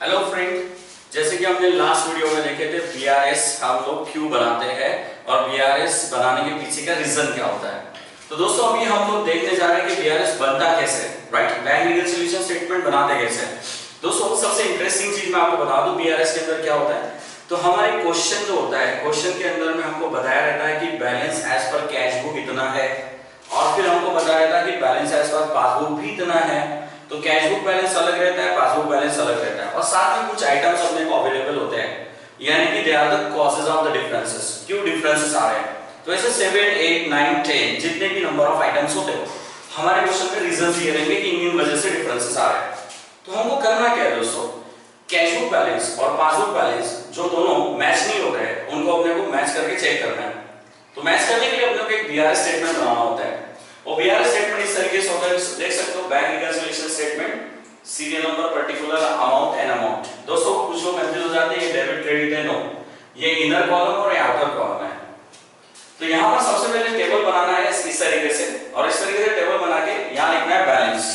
Hello friend, जैसे कि हमने लास्ट वीडियो में देखे थे बीआरएस हम लोग क्यों बनाते हैं और बीआरएस बनाने के पीछे का रीजन क्या होता है। तो दोस्तों अभी हम लोग देखने जा रहे हैं कि बीआरएस बनता कैसे, राइट, बैंक रिकंसिलिएशन स्टेटमेंट बनाते कैसे। दोस्तों सबसे इंटरेस्टिंग चीज मैं आपको बता दूं बीआरएस के अंदर क्या होता है। तो हमारे क्वेश्चन जो होता है, क्वेश्चन के अंदर में हमको बताया रहता है कि balance as per cash book इतना है, और फिर हमको बताया रहता है कि बैलेंस एज पर पासबुक भी इतना है। तो कैश बुक बैलेंस अलग रहता है, पासबुक बैलेंस अलग रहता है, और साथ में कुछ आइटम्स अपने को अवेलेबल होते हैं, यानी कि they are the causes of the differences, क्यों डिफरेंसेस आ रहे हैं। तो ऐसे 7 8 9 10 जितने भी नंबर ऑफ आइटम्स होते हो हमारे क्वेश्चन में रीजंस ये रहेंगे कि इन वजह से डिफरेंसेस आ रहे हैं। तो हमको करना क्या है दोस्तों, कैश बुक बैलेंस और पासबुक बैलेंस जो दोनों मैच नहीं हो रहे उनको अपने को मैच करके चेक करना है। तो मैच करने के लिए अपने को एक बीआरएस स्टेटमेंट बनाना होता है, और बीआरएस स्टेटमेंट इस तरीके से होता है, देख सकते हो, bank reconciliation statement, serial number, particular amount and amount. दोस्तों कुछ लोग कंफ्यूज हो जाते हैं, ये डेबिट क्रेडिट है, नो, ये इनर कॉलम और ये आउटर कॉलम है। तो यहां पर सबसे पहले टेबल बनाना है इस तरीके से, और इस तरीके से टेबल बना के यहां लिखना है बैलेंस।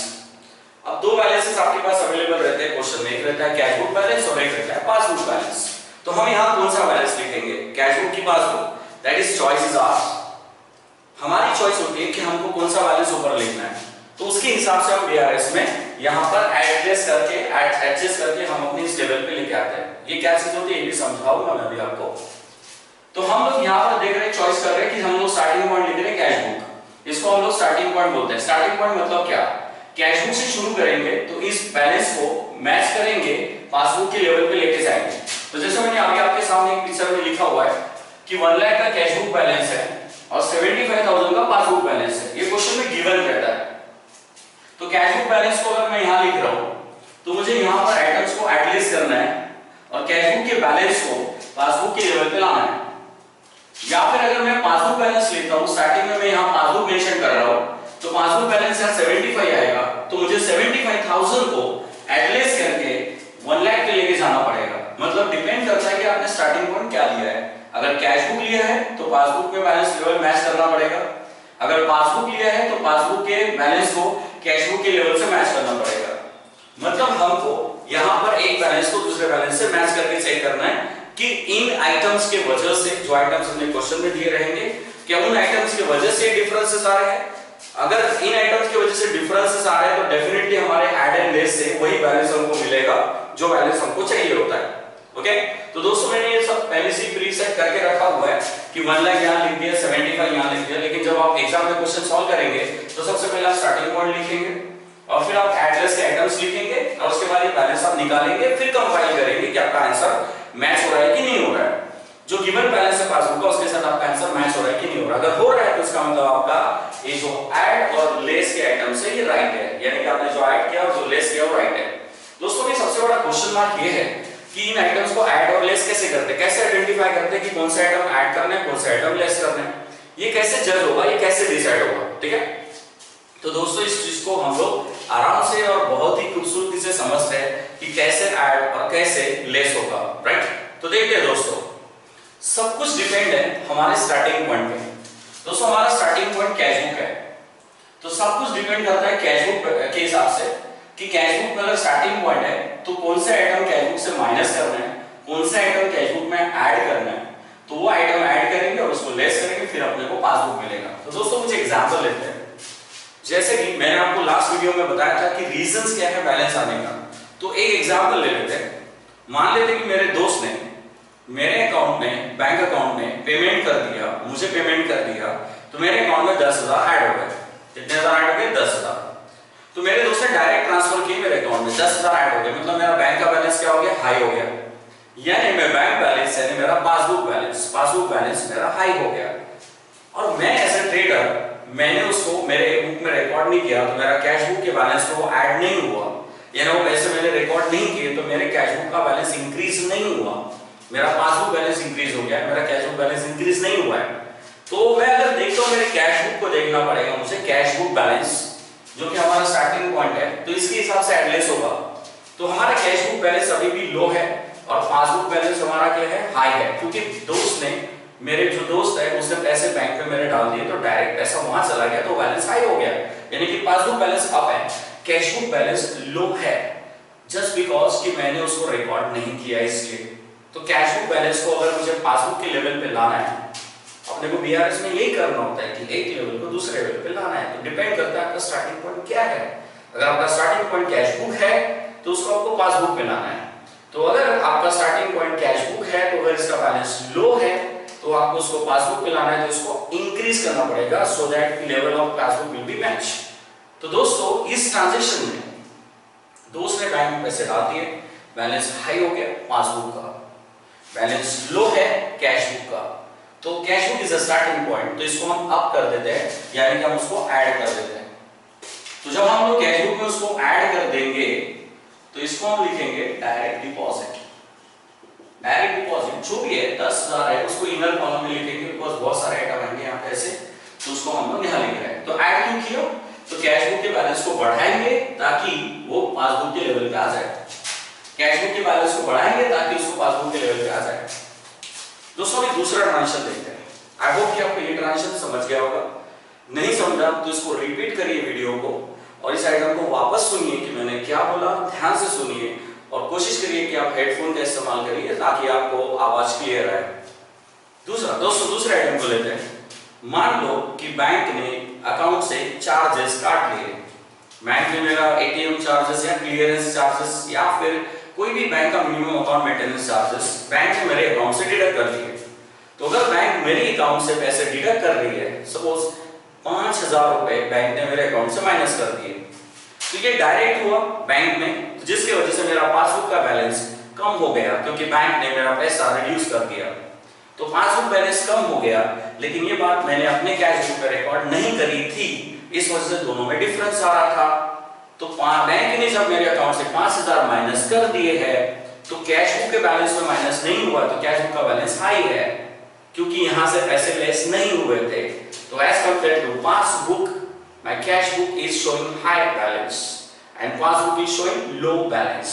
अब दो बैलेंसेस आपके पास अवेलेबल रहते हैं क्वेश्चन में, एक रहता है कैश बुक बैलेंस और एक रहता है पासबुक बैलेंस। तो हम यहां कौन सा बैलेंस लिखेंगे, कैश बुक की passbook, that is choice is ours. हमारी चॉइस होती है कि हमको कौन सा बैलेंस ऊपर लिखना है, तो उसके हिसाब से हम बीआरएस में यहां पर एडजस्ट करके हम अपनी इस टेबल पे लेके आते हैं। ये क्या चीज होती है ये भी समझाऊंगा मैं अभी आपको। तो हम लोग यहां पर देख रहे हैं, चॉइस कर रहे हैं कि हम लोग स्टार्टिंग पॉइंट लिख रहे हैं कैश बुक, इसको हम लोग स्टार्टिंग पॉइंट बोलते हैं। स्टार्टिंग पॉइंट मतलब क्या, कैश बुक से शुरू करेंगे तो इस बैलेंस को मैच करेंगे, पासबुक के लेवल पे लेके जाएंगे। तो जैसे मैंने अभी आपके सामने एक पिक्चर में लिखा हुआ है कि 1 लाख का कैश बुक बैलेंस है और 75,000 का पासबुक बैलेंस है, ये क्वेश्चन में गिवन रहता है। तो कैश बुक बैलेंस को अगर मैं यहां लिख रहा हूं तो मुझे यहां पर आइटम्स को एडलिस्ट करना है और कैश बुक के बैलेंस को पासबुक के लेवल पे लाना है। या फिर अगर मैं पासबुक बैलेंस लेता हूं, स्टार्टिंग में मैं यहां पासबुक मेंशन कर रहा हूं, तो पासबुक बैलेंस यहां 75 आएगा, तो मुझे 75,000 को एडलिस्ट करके 1 लाख पे लेके जाना पड़ेगा। मतलब डिपेंड करता है कि आपने स्टार्टिंग पॉइंट क्या लिया है। अगर कैश बुक लिया है तो पासबुक में बैलेंस लेवल मैच करना पड़ेगा, अगर पासबुक लिया है तो पासबुक के बैलेंस को कैश बुक के लेवल से मैच करना पड़ेगा। मतलब हमको यहां पर एक बैलेंस को दूसरे बैलेंस से मैच करके चेक करना है कि इन आइटम्स के वजह से, जो आइटम्स हमने क्वेश्चन में दिए रहेंगे, क्या उन आइटम्स की वजह से डिफरेंसेस आ रहे हैं। अगर इन आइटम्स की वजह से डिफरेंसेस आ रहे हैं तो डेफिनेटली हमारे ऐड एंड लेस से वही बैलेंस हमको मिलेगा जो बैलेंस हमको चाहिए होता है। ओके, तो दोस्तों मैंने ये सब पहले से प्री सेट करके रखा हुआ है कि 1 लाख यहां लिख दिया, 75 यहां लिख दिया, लेकिन जब आप एग्जाम में क्वेश्चन सॉल्व करेंगे तो सबसे पहले आप स्टार्टिंग पॉइंट लिखेंगे और फिर आप एड्रेस के आइटम्स लिखेंगे और उसके बाद ये बैलेंस आप निकालेंगे, फिर कंपाइल करेंगे कि आपका आंसर मैच हो रहा है कि नहीं हो रहा है। जो गिवन बैलेंस है पासबुक का उसके साथ आपका आंसर मैच हो रहा है कि नहीं हो रहा। अगर हो रहा है तो इसका मतलब आपका ये जो ऐड और लेस के आइटम्स है ये राइट है, यानी कि आपने जो ऐड किया और जो लेस किया वो राइट है। दोस्तों ये सबसे बड़ा क्वेश्चन मार्क ये है कि इन आइटम्स को ऐड और लेस कैसे करते हैं, कैसे आइडेंटिफाई करते हैं कि कौन सा आइटम ऐड करना है, कौन सा आइटम लेस करना है, ये कैसे जज होगा, ये कैसे डिसाइड होगा। ठीक है, तो दोस्तों इस चीज को हम लोग आराम से और बहुत ही खूबसूरती से समझते हैं कि कैसे ऐड और कैसे लेस होगा, राइट। तो देखिए दोस्तों, सब कुछ डिपेंड है हमारे स्टार्टिंग पॉइंट पे। दोस्तों हमारा स्टार्टिंग पॉइंट कैश बुक है, तो सब कुछ डिपेंड करता है कैश बुक के हिसाब से कि कैश बुक में अगर स्टार्टिंग पॉइंट है तो कौन से आइटम कैश बुक से माइनस करना है, कौन से आइटम कैश बुक में ऐड करना है, तो वो आइटम ऐड करेंगे और उसको लेस करेंगे, फिर अपने को पासबुक मिलेगा। तो दोस्तों कुछ एग्जांपल लेते हैं। जैसे कि मैंने आपको लास्ट वीडियो में बताया था कि रीजंस क्या है बैलेंस आने का, तो एक एग्जांपल ले लेते हैं। मान लेते हैं कि मेरे दोस्त ने मेरे अकाउंट में, बैंक अकाउंट में पेमेंट कर दिया, मुझे पेमेंट कर दिया, तो मेरे अकाउंट में 10,000 ऐड हो गए। कितने हजार ऐड हो गए, 10,000। तो मेरे दोस्त ने डायरेक्ट ट्रांसफर किए मेरे अकाउंट में, 10,000 ऐड हो गए, मतलब मेरा बैंक का बैलेंस क्या हो गया, हाई हो गया। यानी मेरा बैंक बैलेंस यानी मेरा पासबुक बैलेंस मेरा हाई हो गया। और मैं एज ए ट्रेडर मैंने उसको मेरे बुक में रिकॉर्ड नहीं किया, तो मेरा कैश बुक के बैलेंस को ऐड नहीं हुआ, यानी वो पैसे मैंने रिकॉर्ड नहीं किए, तो मेरे कैश बुक का बैलेंस इंक्रीज नहीं हुआ। मेरा पासबुक बैलेंस इंक्रीज हो गया, मेरा कैश बुक बैलेंस इंक्रीज नहीं हुआ है। तो मैं अगर देखता हूं मेरे कैश बुक को देखना पड़ेगा मुझे, कैश बुक बैलेंस जो कि हमारा स्टार्टिंग पॉइंट है, तो इसके हिसाब से एडलेस होगा। तो हमारा कैश बुक बैलेंस अभी भी लो है और पासबुक बैलेंस हमारा क्या है, हाई है, क्योंकि दोस्त ने, मेरे जो दोस्त है उसने पैसे बैंक में मेरे डाल दिए, तो डायरेक्ट पैसा वहां चला गया, तो बैलेंस हाई हो गया, यानी कि पासबुक बैलेंस अप है, कैश बुक बैलेंस लो है। जस्ट बिकॉज कि मैंने उसको रिकॉर्ड नहीं किया इसलिए। तो कैश बुक बैलेंस को अगर मुझे पासबुक के लेवल पे लाना है, अपने को बीआरएस में यही करना होता है कि एक लेवल को दूसरे लेवल पे लाना है। तो डिपेंड करता है आपका स्टार्टिंग पॉइंट क्या है। अगर आपका स्टार्टिंग पॉइंट कैश बुक है तो उसको आपको पासबुक में लाना है। तो अगर आपका स्टार्टिंग पॉइंट कैश बुक है तो अगर इसका बैलेंस लो है तो आपको उसको पासबुक में लाना है, तो इसको इंक्रीज करना पड़ेगा so that level of passbook will be match. तो दोस्तों इस ट्रांजैक्शन में दोस्त ने बैंक में पैसे डाल दिए, बैलेंस हाई हो गया पासबुक का, बैलेंस लो है कैश बुक का। तो cash book is a starting point, तो इसको हम अप कर देते हैं, यानी कि हम उसको ऐड कर देते हैं। तो जब हम लोग कैश बुक में उसको ऐड कर देंगे तो इसको हम लिखेंगे डायरेक्ट डिपॉजिट। डायरेक्ट डिपॉजिट जो भी है 10,000 है उसको इनर कॉलम में लिखेंगे, बिकॉज बहुत सारे आइटम आएंगे यहाँ पे ऐसे, तो उसको हम लोग यहाँ लिख रहे हैं। तो ऐड क्यों किया? तो कैश बुक के बैलेंस को बढ़ाएंगे ताकि वो पासबुक के लेवल पे आ जाए। कैश बुक के बैलेंस को बढ़ाएंगे ताकि उसको पासबुक के लेवल पे आ जाए। दोस्तों अभी दूसरा ट्रांजैक्शन देखते हैं। आई होप कि आपको ये ट्रांजैक्शन समझ गया होगा। नहीं समझा तो इसको रिपीट करिए वीडियो को और इस आइटम को वापस सुनिए कि मैंने क्या बोला, ध्यान से सुनिए और कोशिश करिए कि आप हेडफोन का इस्तेमाल करिए ताकि आपको आवाज क्लियर आए। दूसरा दोस्तों दूसरे आइटम को लेते हैं। मान लो कि बैंक ने अकाउंट से चार्जेस काट लिए। बैंक ने मेरा एटीएम चार्जेस या क्लियरेंस चार्जेस या फिर कोई भी बैंक का minimum account maintenance charges bank ने मेरे अकाउंट से डिडक्ट कर दिए। तो अगर बैंक मेरे अकाउंट से पैसे डिडक्ट कर रही है, सपोज 5,000 रुपए बैंक ने मेरे अकाउंट से माइनस कर दिए, तो ये डायरेक्ट हुआ बैंक में, जिसकी वजह से मेरा पासबुक का बैलेंस कम हो गया क्योंकि बैंक ने मेरा पैसा रिड्यूस कर दिया। तो पासबुक बैलेंस कम हो गया, लेकिन ये बात मैंने अपने कैश बुक पे रिकॉर्ड नहीं करी थी, इस वजह से दोनों में डिफरेंस आ रहा था। तो बैंक ने जब मेरे अकाउंट से 5,000 माइनस कर दिए हैं तो कैश बुक के बैलेंस में माइनस नहीं हुआ, तो कैश बुक का बैलेंस हाई है क्योंकि यहां से पैसे लेस नहीं हुए थे। तो as compare to passbook, my cash book is showing high balance and passbook is showing low balance.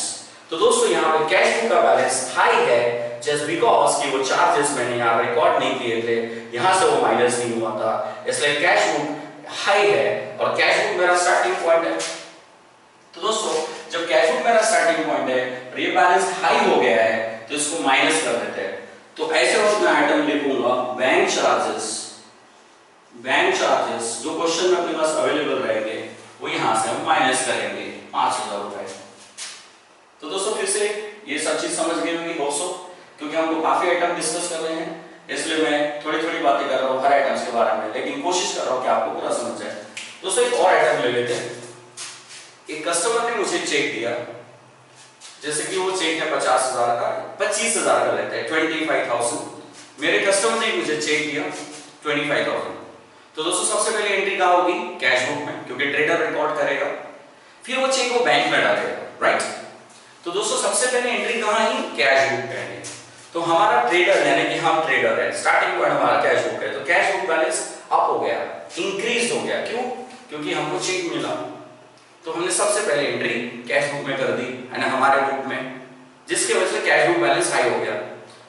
तो दोस्तों यहाँ पे कैश बुक का बैलेंस हाई है जस्ट बिकॉज कि वो चार्जेस मैंने यहाँ रिकॉर्ड नहीं किए थे, यहाँ से वो माइनस नहीं हुआ था, इसलिए कैश बुक हाई है और कैश बुक मेरा स्टार्टिंग पॉइंट है। तो दोस्तों जब कैश बुक मेरा स्टार्टिंग पॉइंट है और ये बैलेंस हाई हो गया है तो इसको माइनस कर देते हैं। तो ऐसे वक्त मैं आइटम लिखूंगा बैंक चार्जेस। बैंक चार्जेस जो क्वेश्चन में अपने पास अवेलेबल रहेंगे वो यहाँ से हम माइनस करेंगे 5,000 रुपए। तो दोस्तों फिर से ये सब चीज समझ गए होंगे दोस्तों, क्योंकि हम लोग काफी आइटम डिस्कस कर रहे हैं इसलिए मैं थोड़ी थोड़ी बातें कर रहा हूँ हर आइटम्स के बारे में, लेकिन कोशिश कर रहा हूँ कि आपको पूरा समझ जाए। दोस्तों एक और आइटम ले लेते हैं। एक कस्टमर ने मुझे चेक दिया, जैसे कि वो चेक है 50,000 का, 25,000 का लेते हैं 25,000। मेरे कस्टमर ने मुझे चेक दिया 25,000। तो दोस्तों सबसे पहले एंट्री कहाँ होगी? कैश बुक में, क्योंकि ट्रेडर रिकॉर्ड करेगा, फिर वो चेक वो बैंक में डालेगा, राइट। तो दोस्तों सबसे पहले एंट्री कहाँ है? कैश बुक पे है। तो हमारा ट्रेडर यानी कि हम ट्रेडर है, स्टार्टिंग पॉइंट हमारा कैश बुक है, तो कैश बुक बैलेंस अप हो गया, इंक्रीज हो गया। क्यों? क्योंकि हमको चेक मिला, तो हमने सबसे पहले एंट्री कैश बुक में कर दी है ना, हमारे बुक में, जिसकी वजह से कैश बुक बैलेंस हाई हो गया।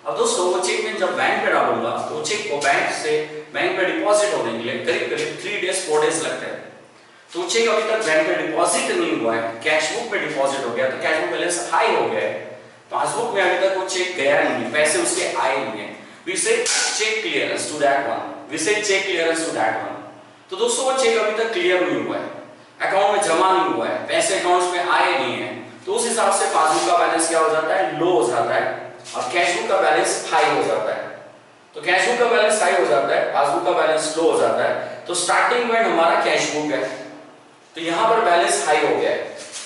अब दोस्तों वो चेक में जब बैंक पे डालूंगा तो चेक को बैंक पे डिपॉजिट होने के लिए करीब करीब 3 डेज 4 डेज लगते हैं। तो चेक अभी तक बैंक पे डिपॉजिट नहीं हुआ है, कैश बुक पे डिपॉजिट हो गया, तो कैश बुक बैलेंस हाई हो गया है। पासबुक में अभी तक वो चेक गया नहीं, पैसे उसके आए नहीं है। We say check clearance to that one, we say check clearance to that one. तो दोस्तों वो चेक अभी तक क्लियर नहीं हुआ है, अकाउंट में जमा नहीं हुआ है, पैसे अकाउंट्स में आए नहीं है, तो उस हिसाब से पासबुक का बैलेंस क्या हो जाता है? लो हो जाता है और कैश बुक का बैलेंस हाई हो जाता है। तो कैश बुक का बैलेंस हाई हो जाता है, पासबुक का बैलेंस लो हो जाता है। तो स्टार्टिंग पॉइंट हमारा कैश बुक है, तो यहाँ पर बैलेंस हाई हो गया है।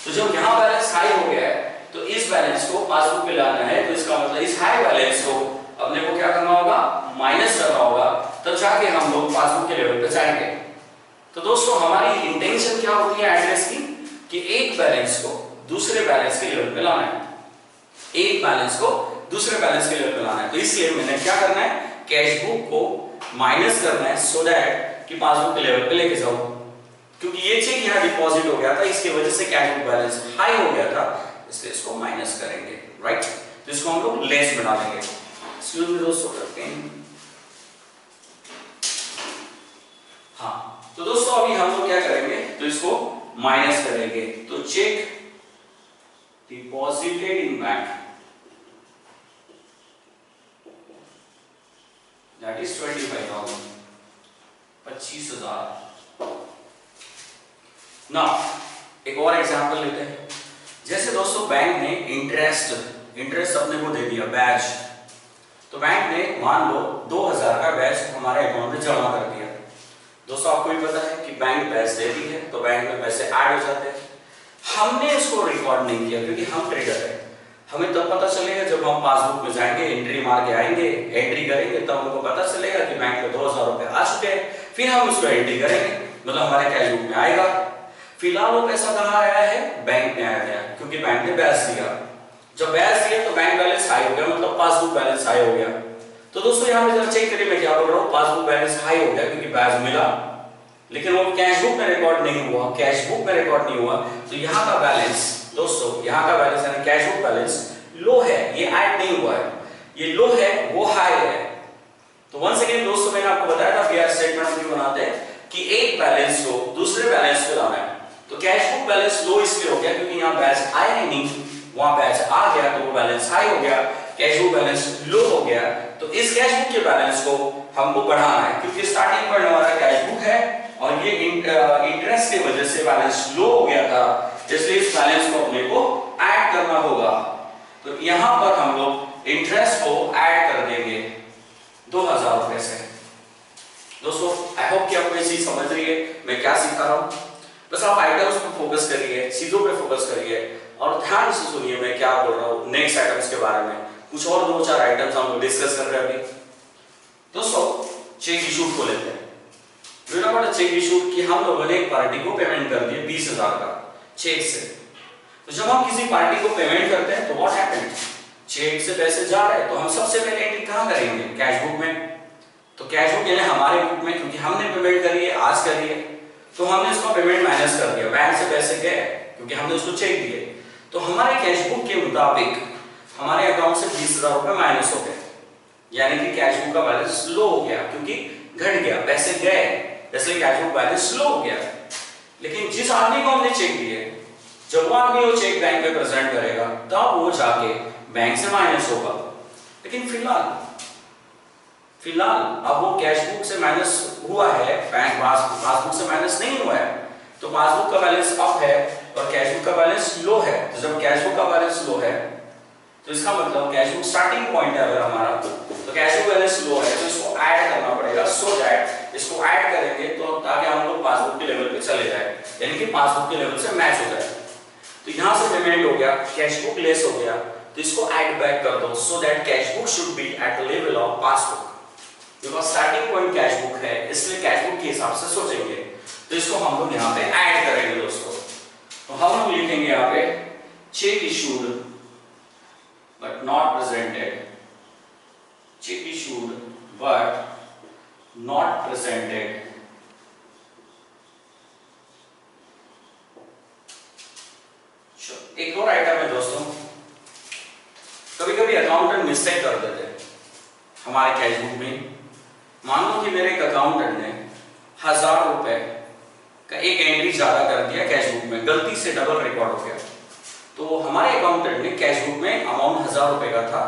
तो जब यहाँ बैलेंस हाई हो गया है तो इस बैलेंस को पासबुक पे लाना है, तो इसका मतलब इस हाई बैलेंस को अपने को क्या करना होगा? माइनस करना होगा, तब जाके हम लोग पासबुक के लेवल पे जाएंगे। तो दोस्तों हमारी इंटेंशन क्या होती है एड्रेस की? कि एक बैलेंस को दूसरे बैलेंस के लेवल पे लाना है, एक बैलेंस को दूसरे बैलेंस के लेवल पे लाना है। तो इसलिए मैंने क्या करना है? कैश बुक को माइनस करना है सो दैट कि पासबुक के लेवल पे लेके जाऊं, क्योंकि ये चेक यहाँ डिपॉजिट हो गया था, इसकी वजह से कैश बुक बैलेंस हाई हो गया था, इसलिए इसको माइनस करेंगे, राइट। तो इसको हम लोग लेस बना देंगे। एक्सक्यूज मी दोस्तों, करते हैं। हाँ तो दोस्तों अभी हम लोग क्या करेंगे? तो इसको माइनस करेंगे। तो check deposited in bank, that is 25,000, 25,000। ना एक और एग्जांपल लेते हैं। जैसे दोस्तों बैंक ने इंटरेस्ट अपने को दे दिया बैच, तो बैंक ने मान लो 2,000 का बैच हमारे अकाउंट में जमा कर दिया। दोस्तों आपको भी पता है कि बैंक बैच देती है तो बैंक में पैसे ऐड हो जाते हैं। हमने इसको रिकॉर्ड नहीं किया क्योंकि हम ट्रेडर हैं। हमें तब पता चलेगा जब हम पासबुक में जाएंगे, एंट्री मार के आएंगे, एंट्री करेंगे, तब हमको पता चलेगा कि बैंक में 2,000 रुपए आ चुके हैं। फिर हम उसको एंट्री करेंगे, मतलब हमारे कैश बुक में आएगा। फिलहाल वो पैसा कहाँ आया है? बैंक में आया गया, क्योंकि बैंक ने बैच दिया। जब बैच दिया तो बैंक बैलेंस हाई हो गया, मतलब पासबुक बैलेंस हाई हो गया। तो दोस्तों यहाँ पे जरा चेक करिए, मैं क्या बोल रहा हूँ, पासबुक बैलेंस हाई हो गया क्योंकि बैच मिला, लेकिन वो कैश बुक में रिकॉर्ड नहीं हुआ, कैश बुक में रिकॉर्ड नहीं हुआ। तो यहाँ का बैलेंस दोस्तों, यहाँ का बैलेंस यानी कैश बुक बैलेंस लो है, ये ऐड नहीं हुआ है, ये लो है वो हाई है। तो वंस अगेन दोस्तों मैंने आपको बताया था बीआर स्टेटमेंट हम क्यों बनाते हैं कि एक बैलेंस को दूसरे बैलेंस पे लाना है। तो कैश बुक बैलेंस लो इसलिए हो गया क्योंकि यहाँ बैच आया ही नहीं, वहां बैच आ गया तो वो बैलेंस हाई हो गया, कैश बुक बैलेंस लो हो गया। तो इस कैश बुक के बैलेंस को हमको बढ़ाना है क्योंकि स्टार्टिंग पॉइंट हमारा कैश बुक है और ये इंटरेस्ट की वजह से बैलेंस लो हो गया था, इसलिए इस बैलेंस को अपने को ऐड करना होगा। तो यहां पर हम लोग इंटरेस्ट को ऐड कर देंगे 2,000 रुपए से। दोस्तों आई होप कि आपको ये चीज समझ रही है मैं क्या सिखा रहा हूं। बस आप आइटम्स पे फोकस करिए, चीजों पे फोकस करिए और ध्यान से सुनिए मैं क्या बोल रहा हूं नेक्स्ट आइटम्स के बारे में। कुछ और 2-4 आइटम्स हम लोग डिस्कस कर रहे हैं अभी। दोस्तों चेक इशू को लेते हैं। चेक इशू कि हम लोगों ने एक पार्टी को पेमेंट कर दिया 20,000 का चेक से। तो जब हम किसी पार्टी को पेमेंट करते हैं तो व्हाट हैपेंड, चेक से पैसे जा रहे हैं तो हम सबसे पहले एंट्री कहां करेंगे? कैश बुक में। तो कैश बुक यानी हमारे बुक में, क्योंकि हमने पेमेंट करी है, आज करी है, तो हमने इसका पेमेंट माइनस कर दिया, बैंक से पैसे गए क्योंकि हमने उसको चेक दिए। तो हमारे कैश बुक के मुताबिक हमारे अकाउंट से 20,000 रुपए माइनस हो गए, यानी कि कैश बुक का बैलेंस लो हो गया क्योंकि घट गया, पैसे गए, इसलिए कैश बुक बैलेंस लो हो गया। लेकिन जिस आदमी को हमने चेक दिए, जब वो आदमी वो चेक बैंक में प्रेजेंट करेगा तब वो जाके बैंक से माइनस होगा। लेकिन फिलहाल अब वो कैश बुक से माइनस हुआ है, बैंक पासबुक से माइनस नहीं हुआ है। तो पासबुक का बैलेंस अप है और कैश बुक का बैलेंस लो है। तो जब कैश बुक का बैलेंस लो है तो इसका मतलब कैश बुक स्टार्टिंग पॉइंट है अगर हमारा, तो कैश बुक बैलेंस लो है तो इसको ऐड करना पड़ेगा, सो दैट इसको ऐड करेंगे तो ताकि हम लोग पासबुक के लेवल पे चले जाए, यानी कि पासबुक के लेवल से मैच हो जाए। तो यहां से पेमेंट हो गया, कैश बुक लेस हो गया, तो इसको ऐड बैक कर दो so that cash book should be at the level of passbook. Because starting point cash book है इसलिए कैश बुक के हिसाब से सोचेंगे। तो इसको हम लोग यहां पे ऐड करेंगे दोस्तों। तो हम लोग लिखेंगे यहां पे check issued but not presented, check issued but not presented, एक और आइटम है दोस्तों, कभी कभी अकाउंटेंट मिस्टेक कर देते हैं हमारे कैश बुक में। मान लो कि मेरे एक अकाउंटेंट ने 1,000 रुपए का एक एंट्री ज्यादा कर दिया कैश बुक में, गलती से डबल रिकॉर्ड हो गया। तो हमारे अकाउंटेंट ने कैश बुक में अमाउंट 1,000 रुपए का था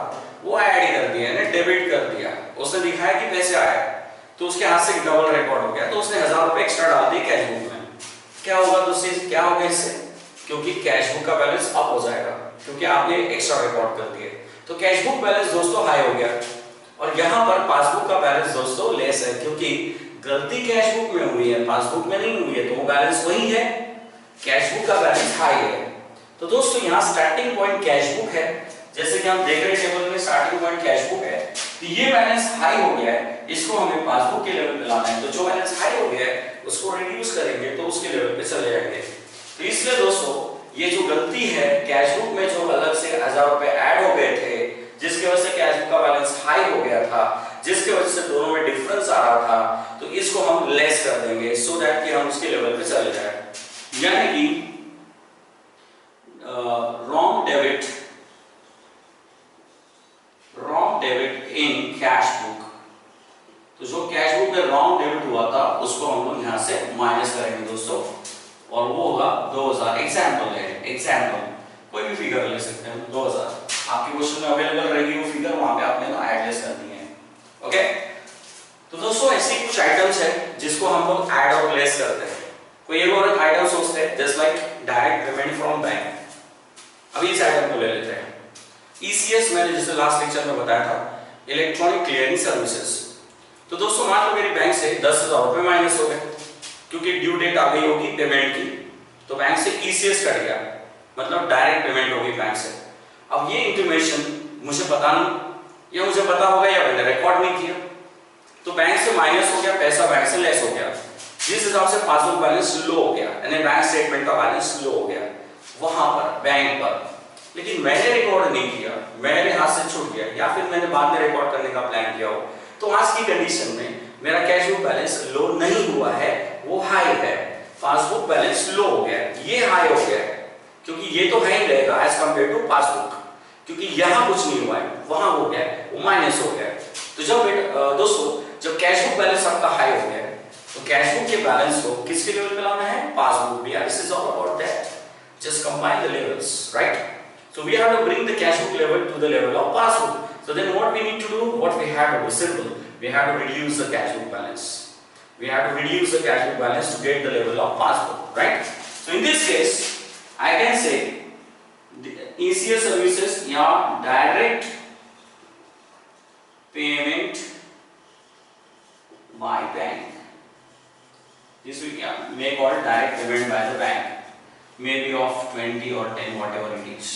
वो ऐड कर दिया, यानी डेबिट कर दिया, उसने दिखाया कि पैसे आए, तो उसके हाथ से डबल रिकॉर्ड हो गया, तो उसने 1,000 रुपए एक्स्ट्रा डाल दिए कैश बुक में। क्या होगा दोस्तों, क्या होगा इससे? क्योंकि कैश बुक का बैलेंस अप हो जाएगा क्योंकि आपने एक्स्ट्रा रिकॉर्ड कर दिए। तो कैश बुक बैलेंस दोस्तों हाई हो गया और यहाँ पर पासबुक का बैलेंस दोस्तों लेस है क्योंकि गलती कैश बुक में हुई है, पासबुक में नहीं हुई है, तो वो बैलेंस वही है, कैश बुक का बैलेंस हाई है। तो दोस्तों यहाँ स्टार्टिंग पॉइंट कैश बुक है, जैसे कि हम देख रहे हैं टेबल में स्टार्टिंग पॉइंट कैश बुक है, तो ये बैलेंस हाई हो गया है, इसको हमें पासबुक के लेवल पे लाना है। तो जो बैलेंस हाई हो गया है उसको रिड्यूस करेंगे तो उसके लेवल पे चले जाएंगे। तो इसलिए दोस्तों ये जो गलती है कैश बुक में जो अलग से 1,000 रुपए ऐड हो गए थे, जिसकी वजह से कैश बुक का बैलेंस हाई हो गया था, जिसकी वजह से दोनों में डिफरेंस आ रहा था, तो इसको हम लेस कर देंगे सो दैट कि हम उसके लेवल पे चले जाए। यानी कि wrong debit in cash book, तो जो कैश बुक में रॉन्ग डेबिट हुआ था उसको हम लोग यहाँ से माइनस करेंगे दोस्तों, और वो होगा 2,000। एग्जाम्पल है, एग्जाम्पल कोई भी फिगर ले सकते हैं 2000, आपके क्वेश्चन में अवेलेबल रहेगी वो फिगर, वहां पे आपने तो ऐड लेस करनी है। ओके, तो दोस्तों ऐसी कुछ आइटम्स है जिसको हम लोग ऐड और लेस करते हैं। कोई एक और आइटम सोचते हैं just like direct payment from bank. अभी इस आइटम को ले लेते हैं। ईसीएस मैंने जैसे लास्ट लेक्चर में बताया था, इलेक्ट्रॉनिक क्लियरिंग सर्विसेज। तो दोस्तों मान लो मेरी बैंक से 10,000 रुपए माइनस हो गए क्योंकि ड्यू डेट आ गई होगी पेमेंट की, तो बैंक से ईसीएस कट गया, मतलब डायरेक्ट पेमेंट होगी बैंक से। अब ये इंफॉर्मेशन मुझे पता नहीं, या मुझे पता होगा या मैंने रिकॉर्ड नहीं किया, तो बैंक से माइनस हो गया, पैसा बैंक से लेस हो गया, जिस हिसाब से पासबुक बैलेंस लो हो गया, यानी बैंक स्टेटमेंट का बैलेंस लो हो गया वहां पर बैंक पर, लेकिन मैंने रिकॉर्ड नहीं किया, मेरे हाथ से छूट गया, या फिर मैंने बाद में रिकॉर्ड करने का प्लान किया हो, तो आज की कंडीशन में मेरा कैश बुक बैलेंस लो नहीं हुआ है, वो हाई है। पासबुक बैलेंस लो हो गया, ये हाई हो गया क्योंकि ये तो है ही रहेगा एज कंपेयर टू पासबुक, क्योंकि यहां कुछ नहीं हुआ है, वहां हो गया, वो माइनस हो गया। तो जब दोस्तों जब कैश बुक बैलेंस आपका हाई हो गया तो कैश बुक के बैलेंस को किसके लेवल पे लाना है? Passbook. We are this is all about that, just combine the levels, right? So we have to bring the cash book level to the level of passbook. So then what we need to do, what we have to do, simple, we have to reduce the cash book balance. We have to reduce the cash book balance to get the level of passbook, right? So in this case I can say the ECS services या direct payment by bank, this we can may call direct payment by the bank, maybe of 20 or 10 whatever it is.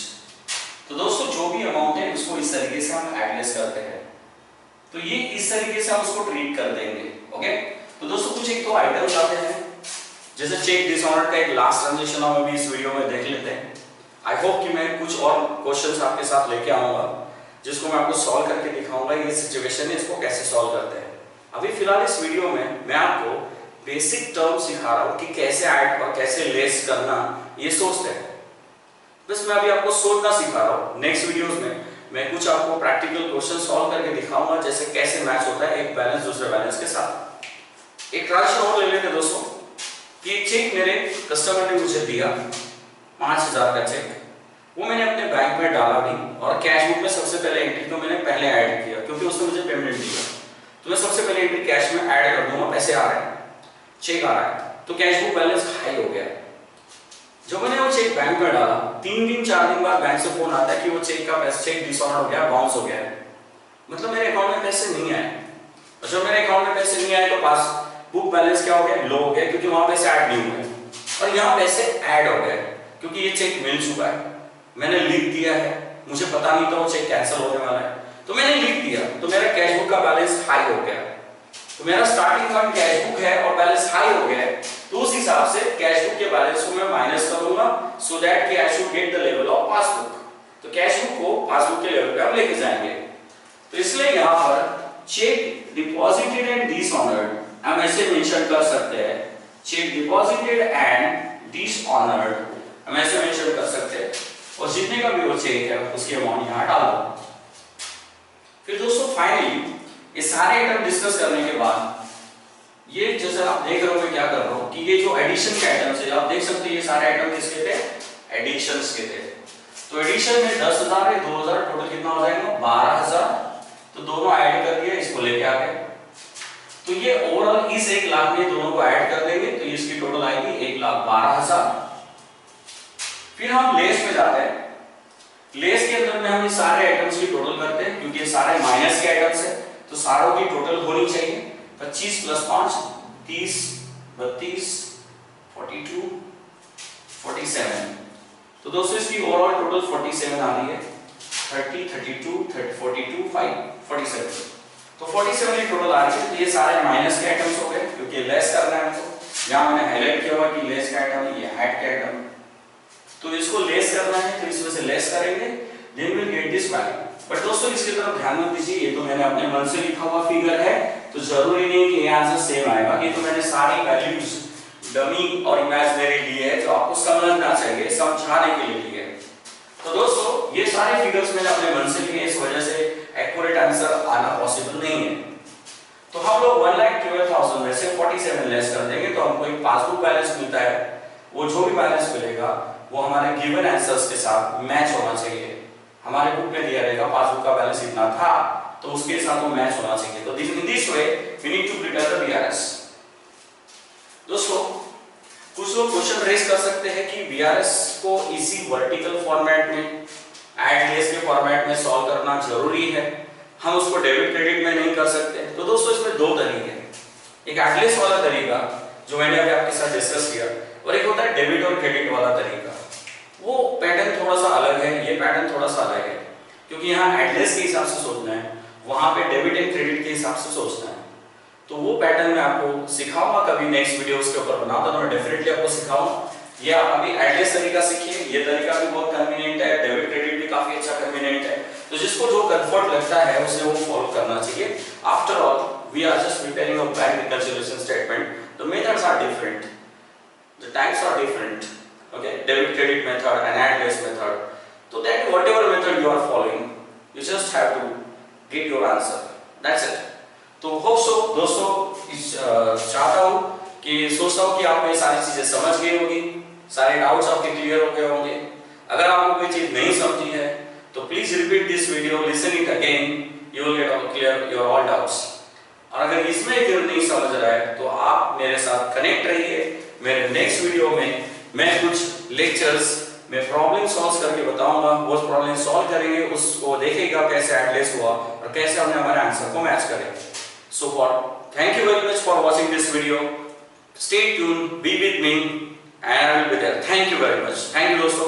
तो दोस्तों जो भी amount है उसको इस तरीके से हम एडलेस करते हैं, तो ये इस तरीके से हम उसको ट्रीट कर देंगे। ओके, तो दोस्तों कुछ एक दो आइटम्स आते हैं, जैसे चेक डिसऑनर का एक लास्ट ट्रांजेक्शन हम अभी इस वीडियो में देख लेते हैं। आई होप कि मैं कुछ और क्वेश्चंस आपके साथ लेके आऊंगा जिसको मैं आपको सॉल्व करके दिखाऊंगा, ये सिचुएशन है इसको कैसे सॉल्व करते हैं। अभी फिलहाल इस वीडियो में मैं आपको बेसिक टर्म सिखा रहा हूं कि कैसे ऐड और कैसे लेस करना ये सोचते हैं, बस मैं अभी आपको सोचना सिखा रहा हूं। नेक्स्ट वीडियोस में मैं कुछ आपको प्रैक्टिकल क्वेश्चन सॉल्व करके दिखाऊंगा, जैसे कैसे मैच होता है एक बैलेंस दूसरे बैलेंस के साथ। एक ट्रांजेक्शन और ले लेते हैं दोस्तों कि एक चेक मेरे कस्टमर ने मुझे दिया 5,000 का चेक, वो मैंने अपने बैंक में डाला भी, और कैश बुक में सबसे पहले एंट्री तो मैंने पहले ऐड किया क्योंकि उसने मुझे पेमेंट दिया, तो मैं सबसे पहले एंट्री कैश में ऐड कर दूंगा, पैसे आ रहे हैं, चेक आ रहा है, तो कैश बुक बैलेंस हाई हो गया। जब मैंने वो चेक बैंक में डाला 3 दिन 4 दिन बाद बैंक से फोन आता है कि वो चेक का पैसा, चेक डिसऑर्डर हो गया, बाउंस हो गया है, मतलब मेरे अकाउंट में पैसे नहीं आए। और जब मेरे अकाउंट में पैसे नहीं आए तो पासबुक बैलेंस क्या हो गया? लो हो गया, क्योंकि वहां पैसे ऐड नहीं हुए, और यहाँ पैसे ऐड हो गए क्योंकि ये चेक मिल चुका है, मैंने लिख दिया है, मुझे पता नहीं था वो चेक कैंसिल होने वाला है, तो मैंने लिख दिया, तो मेरा कैश बुक का बैलेंस हाई हो गया। तो मेरा स्टार्टिंग पॉइंट कैश बुक है और बैलेंस हाई हो गया है, तो उस हिसाब से कैश बुक के बैलेंस को मैं माइनस करूंगा, सो दैट कि I should get the level of passbook. तो कैश बुक को पासबुक के लेवल पे हम लेके जाएंगे। तो इसलिए यहाँ पर चेक डिपॉजिटेड एंड डिसऑनर्ड हम ऐसे मेंशन कर सकते हैं, चेक डिपॉजिटेड एंड डिसऑनर्ड हम ऐसे मेंशन कर सकते हैं, और जितने का भी वो चेक है उसकी अमाउंट यहाँ डाल दो। फिर दोस्तों फाइनली ये सारे आइटम डिस्कस करने के बाद, ये जैसे आप देख रहे हो मैं क्या कर रहा हूँ कि ये जो एडिशन के आइटम्स है, आप देख सकते हैं ये सारे आइटम किसके थे? एडिशंस के थे। तो एडिशन में 10,000 है, 2,000, टोटल कितना हो जाएगा? 12,000। तो दोनों ऐड कर दिया, इसको लेके आ गए, तो ये ओवरऑल इस 1 लाख में दोनों को ऐड कर देंगे, तो इसकी टोटल आएगी 1,12,000। फिर हम लेस में जाते हैं। लेस के अंदर में हम ये सारे आइटम्स की टोटल करते हैं, क्योंकि ये सारे माइनस के आइटम्स है, तो सारों की टोटल होनी चाहिए 25 + 5 30 32 42 47। तो दोस्तों इसकी ओवरऑल टोटल 47 आ रही है, 30 32 42 5 47। तो 47 की टोटल आ रही है। तो ये सारे माइनस के आइटम्स हो गए, क्योंकि लेस करना है हमको, यहाँ मैंने हाईलाइट किया हुआ कि लेस का आइटम है, ये ऐड का आइटम, तो इसको लेस करना है, तो इसमें से लेस करेंगे, then will get this value. But दोस्तों इसकी तरफ ध्यान मत दीजिए, ये तो मैंने अपने मन से लिखा हुआ फिगर है, तो जरूरी नहीं कि ये आंसर सेम आएगा, ये तो मैंने सारी वैल्यूज डमी और इमेजिनरी लिए है, जो आपको समझना चाहिए, समझाने के लिए लिए। तो दोस्तों ये सारे फिगर्स मैंने अपने मन से लिए, इस वजह से एक्यूरेट आंसर आना पॉसिबल नहीं है। तो हम लोग 1,12,000 में से 47 लेस कर देंगे, तो हमको एक पासबुक बैलेंस मिलता है, वो जो भी बैलेंस मिलेगा वो हमारे गिवन आंसर्स के साथ मैच होना चाहिए। हमारे बुक में दिया रहेगा पासबुक का बैलेंस इतना था, तो उसके साथ वो मैच होना चाहिए। तो in this way we need to prepare the BRS. दोस्तों कुछ लोग क्वेश्चन रेज कर सकते हैं कि बीआरएस को इसी वर्टिकल फॉर्मेट में, एडलेस के फॉर्मेट में सॉल्व करना जरूरी है, हम उसको डेबिट क्रेडिट में नहीं कर सकते। तो दोस्तों इसमें दो तरीके हैं, एक एडलेस वाला तरीका जो मैंने अभी आपके साथ डिस्कस किया, और एक होता है डेबिट और क्रेडिट वाला तरीका। वो पैटर्न थोड़ा सा अलग है, ये पैटर्न थोड़ा सा अलग है, क्योंकि यहाँ एडलेस के हिसाब से सोचना है, वहां पे डेबिट एंड क्रेडिट के हिसाब से सोचना है। तो वो पैटर्न मैं आपको सिखाऊंगा कभी नेक्स्ट वीडियोस के ऊपर बनाता हूं, मैं डेफिनेटली आपको सिखाऊंगा। ये आप अभी एडलेस तरीका सीखिए, ये तरीका भी बहुत कन्वीनियंट है, डेबिट क्रेडिट भी काफी अच्छा कन्वीनियंट है। तो जिसको जो कंफर्ट लगता है उसे वो फॉलो करना चाहिए। After all we are just preparing a bank reconciliation statement, the methods are different, the types are different, okay, debit credit method and addless method. So that whatever method you are following, you just have to get your answer, that's it. तो hope so दोस्तों, चाहता हूँ कि सोचता हूँ कि आप ये सारी चीजें समझ गए होंगी, सारे डाउट्स आपके क्लियर हो गए होंगे। अगर आपको कोई चीज नहीं समझी है तो please repeat this video, listen it again, you will get clear your all doubts. और अगर इसमें क्लियर नहीं समझ रहा है तो आप मेरे साथ कनेक्ट रहिए। मेरे नेक्स्ट वीडियो में मैं कुछ लेक्चर्स में प्रॉब्लम सॉल्व करके बताऊंगा, वो प्रॉब्लम सॉल्व करेंगे, उसको देखेगा कैसे एडलेस हुआ और कैसे हमने हमारे आंसर को मैच करें। So for thank you very much for watching this video, stay tune, be with me and I will be there. Thank you very much, thank you दोस्तों।